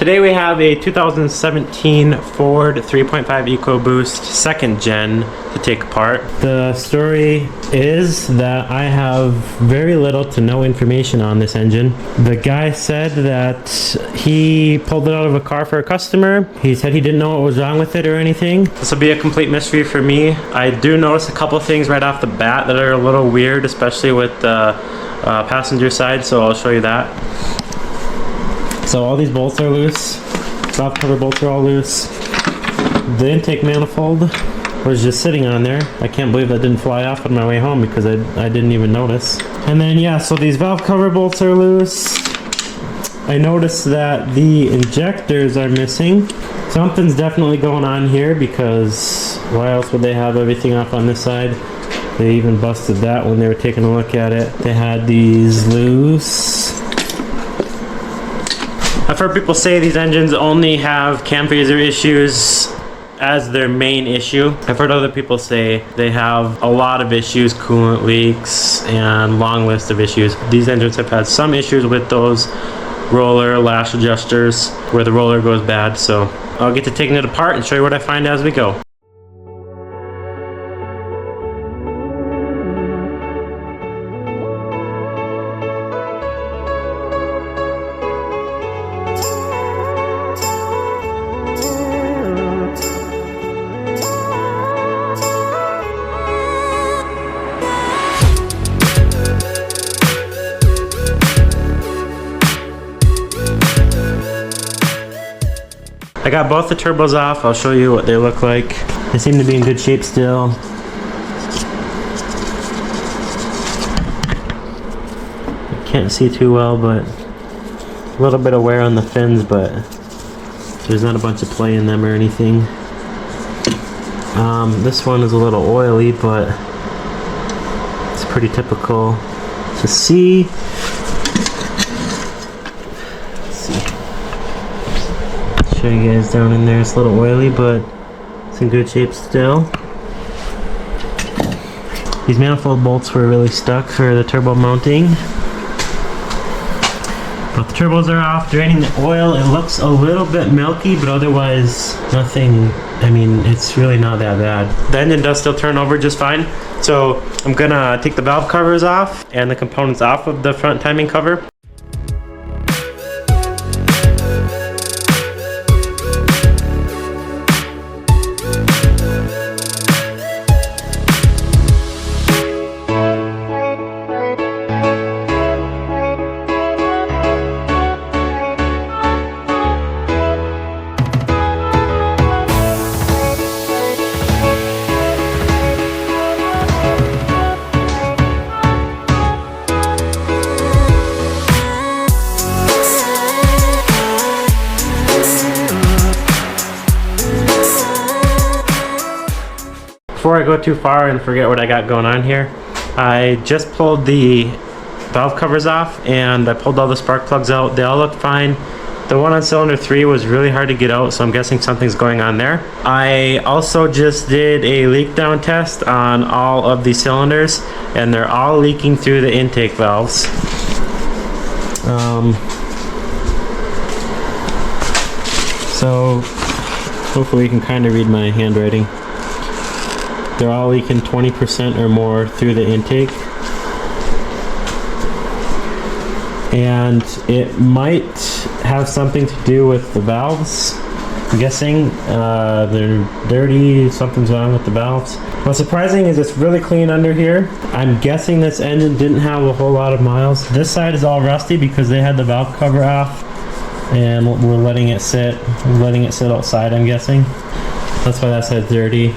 Today we have a 2017 Ford 3.5 Ecoboost second gen to take apart. The story is that I have very little to no information on this engine. The guy said that he pulled it out of a car for a customer. He said he didn't know what was wrong with it or anything. This will be a complete mystery for me. I do notice a couple things right off the bat that are a little weird, especially with the passenger side, so I'll show you that. So all these bolts are loose. Valve cover bolts are all loose. The intake manifold was just sitting on there. I can't believe that didn't fly off on my way home because I didn't even notice. And then yeah, so these valve cover bolts are loose. I noticed that the injectors are missing. Something's definitely going on here because why else would they have everything off on this side? They even busted that when they were taking a look at it. They had these loose. I've heard people say these engines only have cam phaser issues as their main issue. I've heard other people say they have a lot of issues, coolant leaks, and long list of issues. These engines have had some issues with those roller lash adjusters where the roller goes bad, so I'll get to taking it apart and show you what I find as we go. I got both the turbos off. I'll show you what they look like. They seem to be in good shape still. I can't see too well, but a little bit of wear on the fins, but there's not a bunch of play in them or anything. This one is a little oily, but it's pretty typical to see. Show you guys down in there. It's a little oily, but it's in good shape still. These manifold bolts were really stuck for the turbo mounting. But the turbos are off, draining the oil. It looks a little bit milky, but otherwise nothing. I mean, it's really not that bad. The engine does still turn over just fine. So I'm gonna take the valve covers off and the components off of the front timing cover. Before I go too far and forget what I got going on here, I just pulled the valve covers off and I pulled all the spark plugs out. They all look fine. The one on cylinder 3 was really hard to get out, so I'm guessing something's going on there. I also just did a leak down test on all of the cylinders and they're all leaking through the intake valves. So hopefully you can kind of read my handwriting. They're all leaking 20% or more through the intake. And it might have something to do with the valves. I'm guessing they're dirty, something's wrong with the valves. What's surprising is it's really clean under here. I'm guessing this engine didn't have a whole lot of miles. This side is all rusty because they had the valve cover off and we're letting it sit outside, I'm guessing. That's why that side's dirty.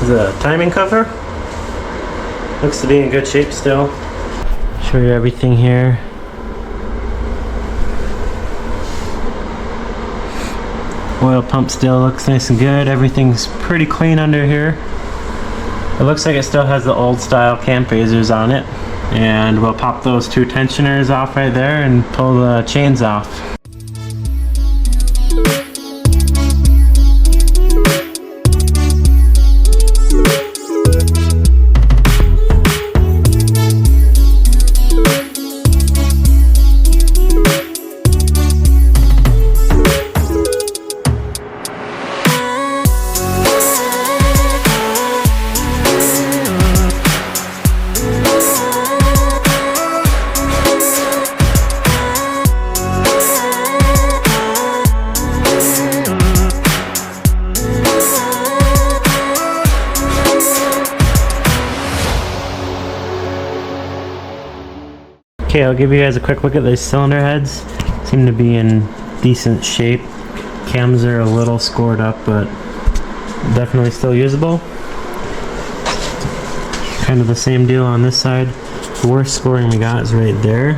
is a timing cover. Looks to be in good shape still. Show you everything here. Oil pump still looks nice and good. Everything's pretty clean under here. It looks like it still has the old style cam phasers on it. And we'll pop those two tensioners off right there and pull the chains off. Okay, I'll give you guys a quick look at these cylinder heads. Seem to be in decent shape. Cams are a little scored up, but definitely still usable. Kind of the same deal on this side. The worst scoring we got is right there.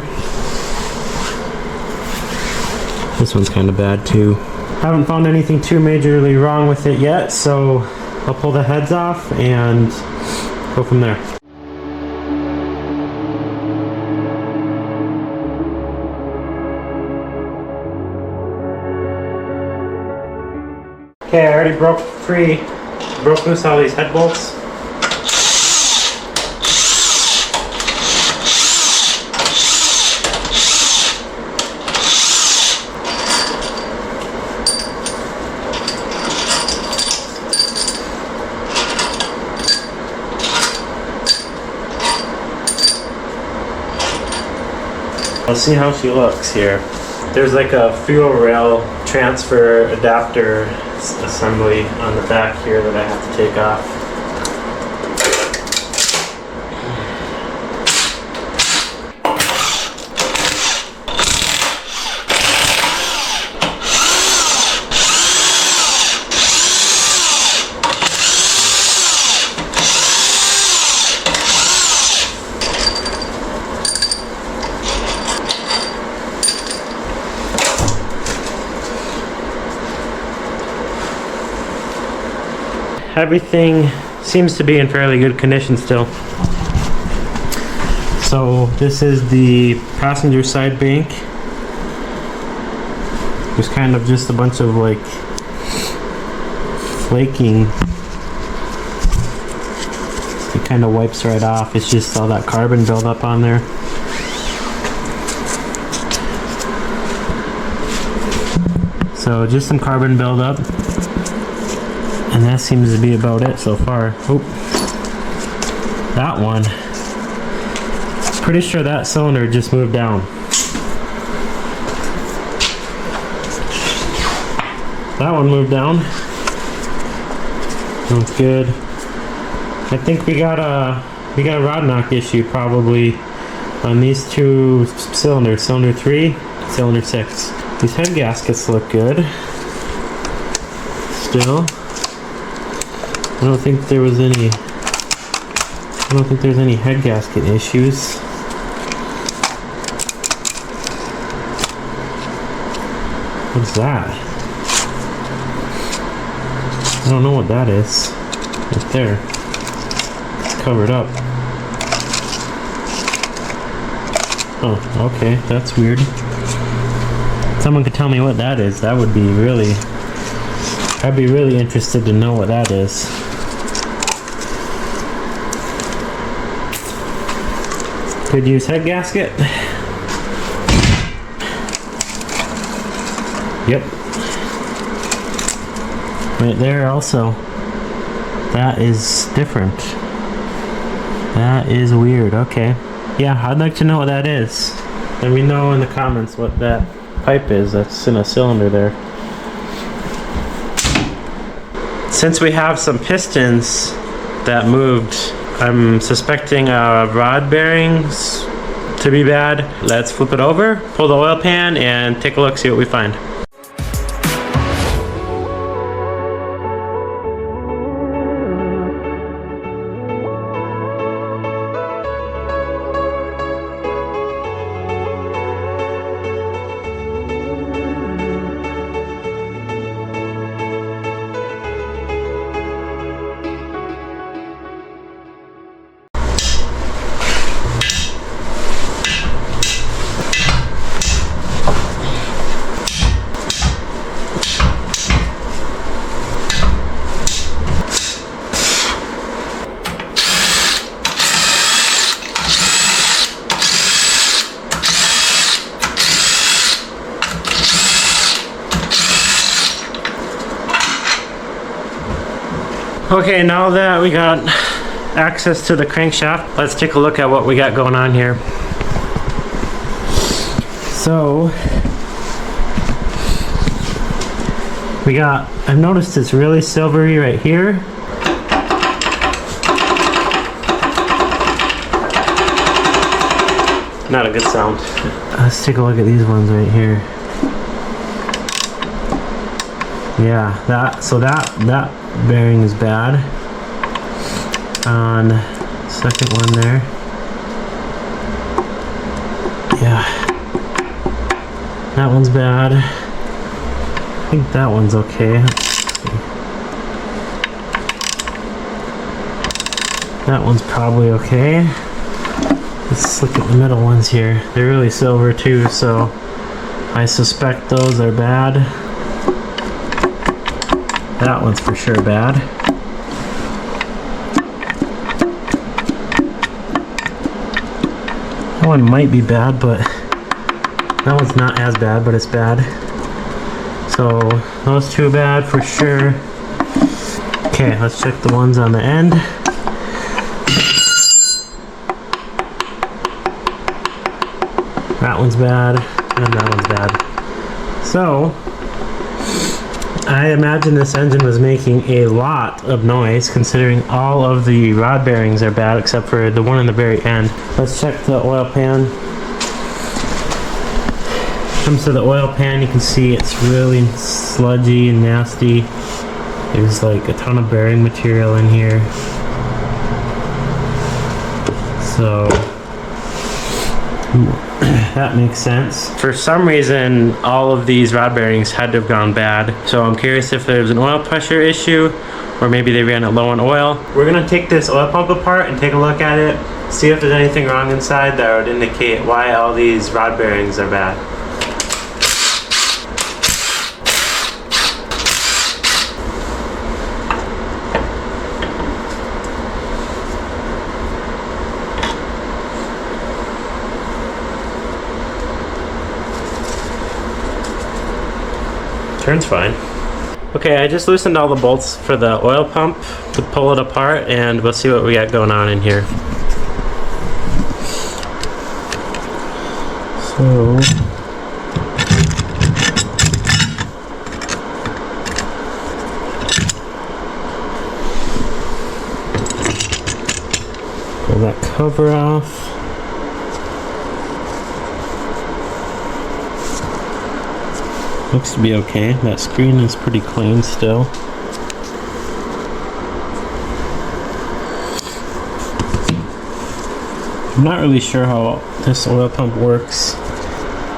This one's kind of bad too. Haven't found anything too majorly wrong with it yet, so I'll pull the heads off and go from there. Okay, I already broke loose all these head bolts. Let's see how she looks here. There's like a fuel rail transfer adapter assembly on the back here that I have to take off. Everything seems to be in fairly good condition still. So this is the passenger side bank. There's kind of just a bunch of like flaking. It kind of wipes right off. It's just all that carbon buildup on there. So just some carbon buildup. And that seems to be about it so far. Oop. That one. Pretty sure that cylinder just moved down. That one moved down. That's good. I think we got a rod knock issue probably on these two cylinders, cylinder 3, cylinder 6. These head gaskets look good. Still. I don't think there's any head gasket issues. What's that? I don't know what that is. Right there. It's covered up. Oh, okay. That's weird. Someone could tell me what that is. That would be really... I'd be really interested to know what that is. Could use head gasket. Yep. Right there also. That is different. That is weird. Okay. Yeah, I'd like to know what that is. Let me know in the comments what that pipe is that's in a cylinder there. Since we have some pistons that moved, I'm suspecting rod bearings to be bad. Let's flip it over, pull the oil pan, and take a look, see what we find. Okay, now that we got access to the crankshaft, let's take a look at what we got going on here. So, I've noticed it's really silvery right here. Not a good sound. Let's take a look at these ones right here. Yeah, that bearing is bad. On second one there. Yeah. That one's bad. I think that one's okay. That one's probably okay. Let's look at the middle ones here. They're really silver too, so I suspect those are bad. That one's for sure bad. That one might be bad, but that one's not as bad, but it's bad. So those two bad for sure. Okay, let's check the ones on the end. That one's bad, and that one's bad. So, I imagine this engine was making a lot of noise considering all of the rod bearings are bad except for the one in the very end. Let's check the oil pan. Comes to the oil pan, you can see it's really sludgy and nasty. There's like a ton of bearing material in here. So that makes sense. For some reason, all of these rod bearings had to have gone bad. So I'm curious if there's an oil pressure issue, or maybe they ran it low on oil. We're gonna take this oil pump apart and take a look at it, see if there's anything wrong inside that would indicate why all these rod bearings are bad. Turns fine. Okay, I just loosened all the bolts for the oil pump to pull it apart, and we'll see what we got going on in here. So pull that cover off. Looks to be okay. That screen is pretty clean still. I'm not really sure how this oil pump works.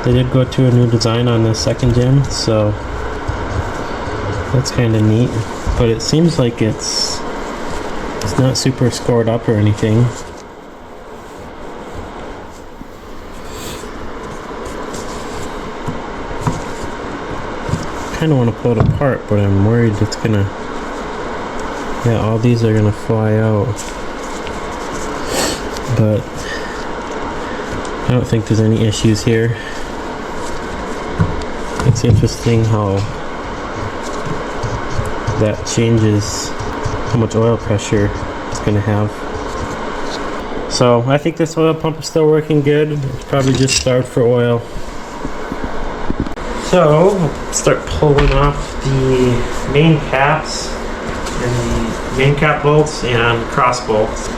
They did go to a new design on the second gen, so that's kind of neat. But it seems like it's not super scored up or anything. I kind of want to pull it apart, but I'm worried it's gonna, yeah, all these are gonna fly out, but I don't think there's any issues here. It's interesting how that changes how much oil pressure it's gonna have. So I think this oil pump is still working good. It's probably just starved for oil. So, let's start pulling off the main caps and the main cap bolts and cross bolts.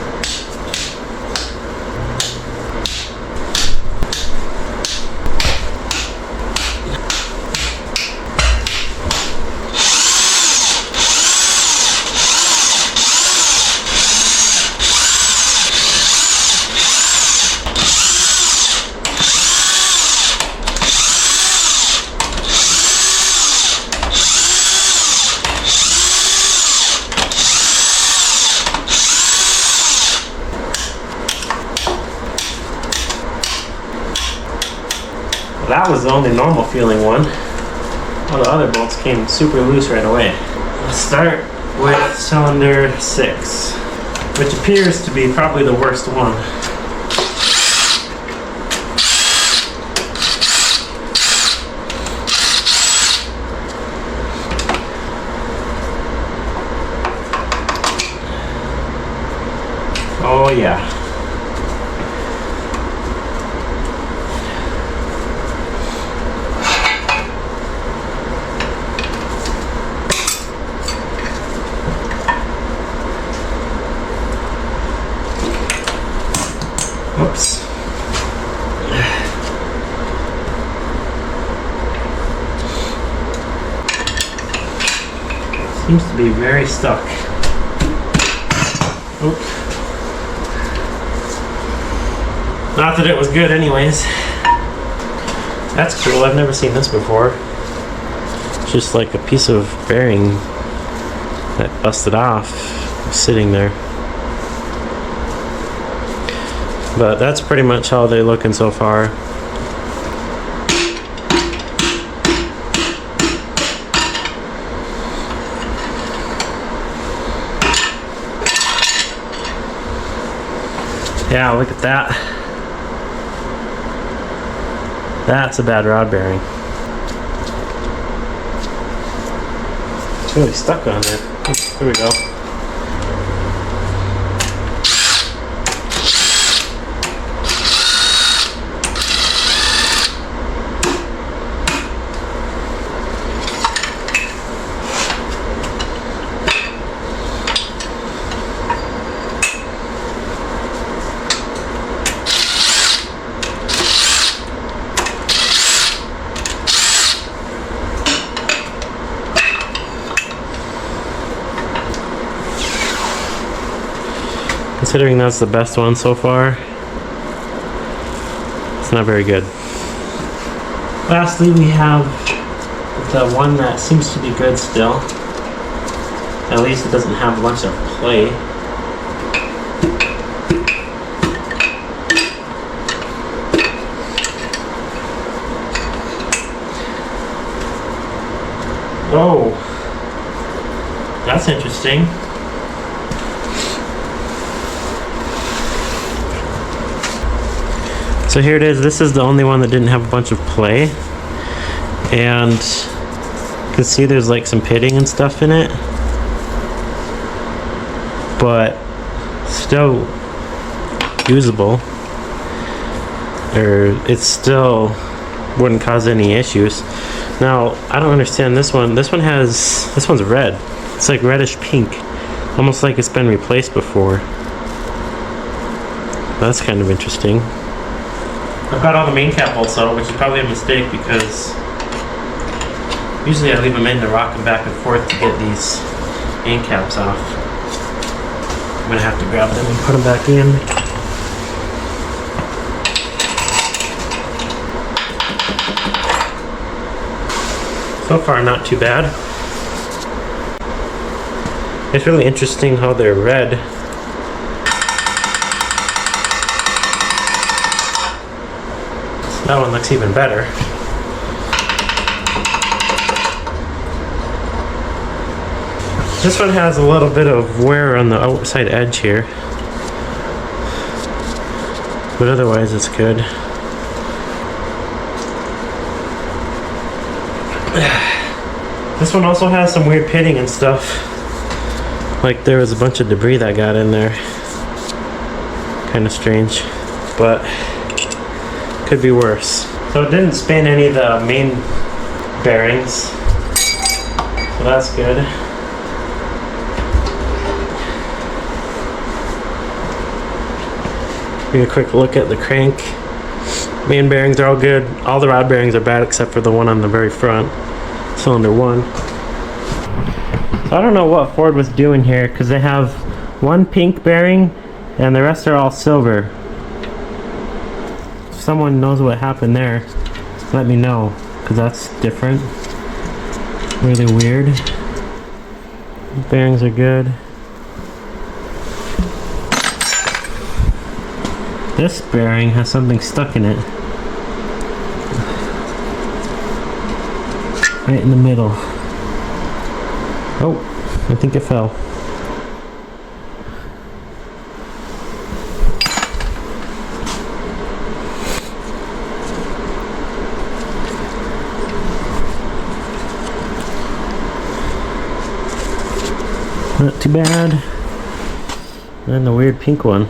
That was the only normal feeling one. All the other bolts came super loose right away. Let's start with cylinder 6, which appears to be probably the worst one. Oops. Seems to be very stuck. Oops. Not that it was good anyways. That's cool, I've never seen this before. It's just like a piece of bearing that busted off sitting there. But that's pretty much how they're looking so far. Yeah, look at that. That's a bad rod bearing. It's really stuck on there. There we go. Considering that's the best one so far, it's not very good. Lastly, we have the one that seems to be good still. At least it doesn't have a bunch of play. Oh, that's interesting. So here it is. This is the only one that didn't have a bunch of play, and you can see there's like some pitting and stuff in it, but still usable, or it still wouldn't cause any issues. Now I don't understand this one. This one's red. It's like reddish pink, almost like it's been replaced before. That's kind of interesting. I've got all the main cap bolts out, which is probably a mistake because usually I leave them in to rock them back and forth to get these main caps off. I'm gonna have to grab them and put them back in. So far, not too bad. It's really interesting how they're red. That one looks even better. This one has a little bit of wear on the outside edge here, but otherwise it's good. This one also has some weird pitting and stuff. Like there was a bunch of debris that got in there. Kind of strange, but could be worse. So it didn't spin any of the main bearings, so that's good. Give a quick look at the crank. Main bearings are all good. All the rod bearings are bad except for the one on the very front, cylinder 1. So I don't know what Ford was doing here, because they have one pink bearing and the rest are all silver. If someone knows what happened there, let me know, because that's different. Really weird. The bearings are good. This bearing has something stuck in it. Right in the middle. Oh, I think it fell. Not too bad. And the weird pink one.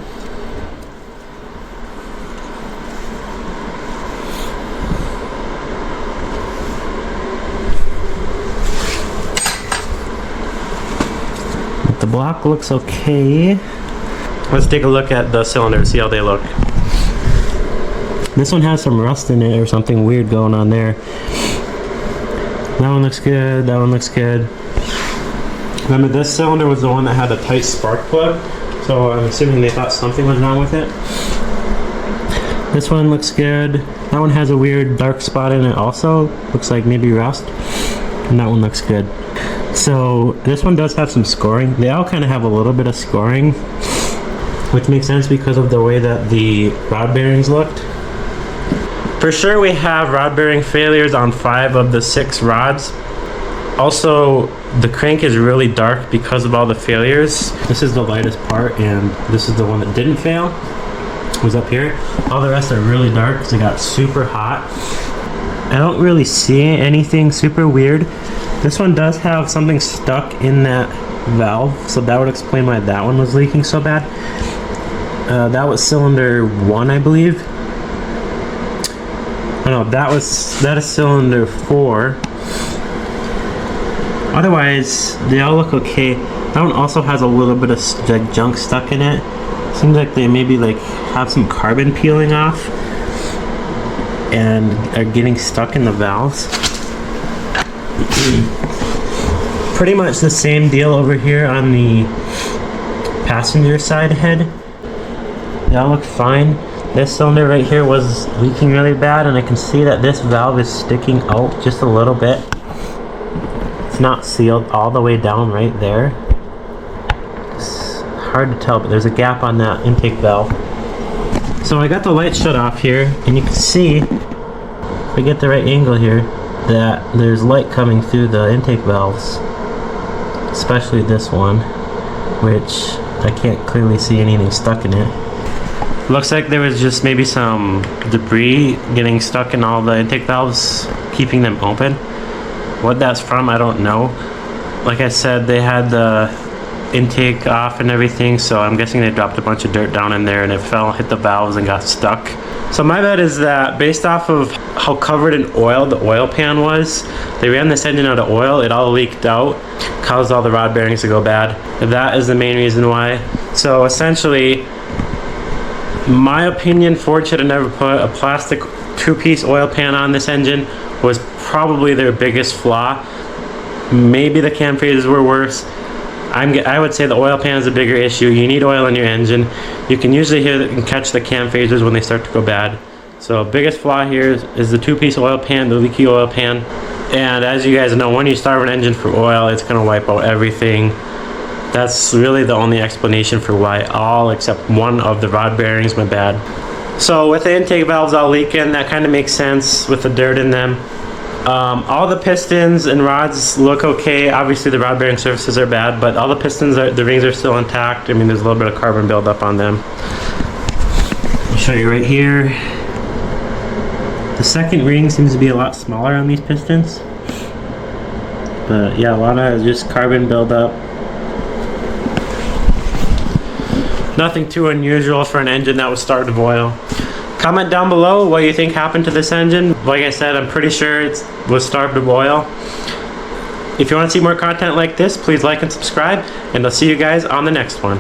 The block looks okay. Let's take a look at the cylinders, see how they look. This one has some rust in it or something weird going on there. That one looks good, that one looks good. Remember, this cylinder was the one that had a tight spark plug, so I'm assuming they thought something was wrong with it. This one looks good. That one has a weird dark spot in it also. Looks like maybe rust. And that one looks good. So this one does have some scoring. They all kind of have a little bit of scoring, which makes sense because of the way that the rod bearings looked. For sure we have rod bearing failures on 5 of the 6 rods. Also, the crank is really dark because of all the failures. This is the lightest part, and this is the one that didn't fail. Was up here. All the rest are really dark because it got super hot. I don't really see anything super weird. This one does have something stuck in that valve, so that would explain why that one was leaking so bad. That was cylinder 1, I believe. Oh no, that is cylinder 4. Otherwise, they all look okay. That one also has a little bit of junk stuck in it. Seems like they maybe like have some carbon peeling off and are getting stuck in the valves. Pretty much the same deal over here on the passenger side head. They all look fine. This cylinder right here was leaking really bad, and I can see that this valve is sticking out just a little bit. It's not sealed all the way down right there. Hard to tell, but there's a gap on that intake valve. So I got the light shut off here, and you can see, if I get the right angle here, that there's light coming through the intake valves, especially this one, which I can't clearly see anything stuck in it. Looks like there was just maybe some debris getting stuck in all the intake valves, keeping them open. What that's from, I don't know. Like I said, they had the intake off and everything, so I'm guessing they dropped a bunch of dirt down in there and it fell, hit the valves, and got stuck. So my bet is that based off of how covered in oil the oil pan was, they ran this engine out of oil, it all leaked out, caused all the rod bearings to go bad. That is the main reason why. So essentially, my opinion, Ford should have never put a plastic 2-piece oil pan on this engine. Was probably their biggest flaw. Maybe the cam phasers were worse. I would say the oil pan is a bigger issue. You need oil in your engine. You can usually hear and catch the cam phasers when they start to go bad. So biggest flaw here is the 2-piece oil pan, the leaky oil pan. And as you guys know, when you starve an engine for oil, it's going to wipe out everything. That's really the only explanation for why all except one of the rod bearings went bad. So with the intake valves all leaking, that kind of makes sense with the dirt in them. All the pistons and rods look okay. Obviously the rod bearing surfaces are bad, but all the pistons, the rings are still intact. I mean, there's a little bit of carbon buildup on them. I'll show you right here. The second ring seems to be a lot smaller on these pistons. But yeah, a lot of just carbon buildup. Nothing too unusual for an engine that was starved of oil. Comment down below what you think happened to this engine. Like I said, I'm pretty sure it was starved of oil. If you want to see more content like this, please like and subscribe, and I'll see you guys on the next one.